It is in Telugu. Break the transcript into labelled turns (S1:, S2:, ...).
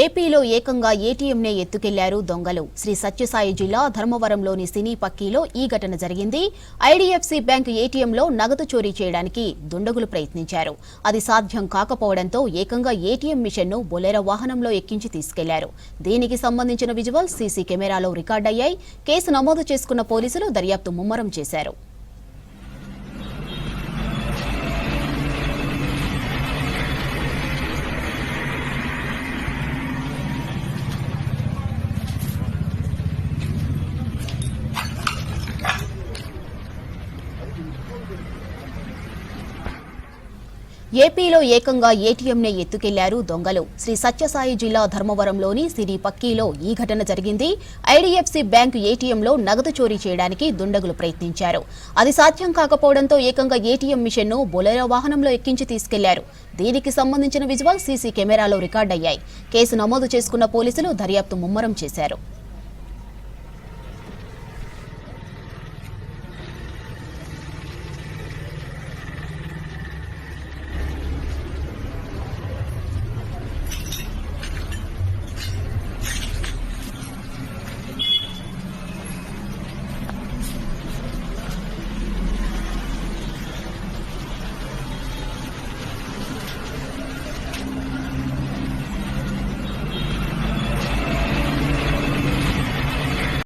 S1: ఏపీలో ఏకంగా ఏటీఎంనే ఎత్తుకెళ్లారు దొంగలు. శ్రీ సత్యసాయి జిల్లా ధర్మవరంలోని సినీ పక్కీలో ఈ ఘటన జరిగింది. ఐడీఎఫ్సీ బ్యాంకు ఏటీఎంలో నగదు చోరీ చేయడానికి దుండగులు ప్రయత్నించారు. అది సాధ్యం కాకపోవడంతో ఏకంగా ఏటీఎం మిషన్ను బొలెరో వాహనంలో ఎక్కించి తీసుకెళ్లారు. దీనికి సంబంధించిన విజువల్స్ సీసీ కెమెరాలో రికార్డయ్యాయి. కేసు నమోదు చేసుకున్న పోలీసులు దర్యాప్తు ముమ్మరం చేశారు. ఏపీలో ఏకంగా ఏటీఎంనే ఎత్తుకెళ్లారు దొంగలు. శ్రీ సత్యసాయి జిల్లా ధర్మవరంలోని సినీ పక్కీలో ఈ ఘటన జరిగింది. ఐడీఎఫ్సీ బ్యాంకు ఏటీఎంలో నగదు చోరీ చేయడానికి దుండగులు ప్రయత్నించారు. అది సాధ్యం కాకపోవడంతో ఏకంగా ఏటీఎం మిషన్ను బొలెరో వాహనంలో ఎక్కించి తీసుకెళ్లారు. దీనికి సంబంధించిన విజువల్ సీసీ కెమెరాలో రికార్డయ్యాయి. కేసు నమోదు చేసుకున్న పోలీసులు దర్యాప్తు ముమ్మరం చేశారు.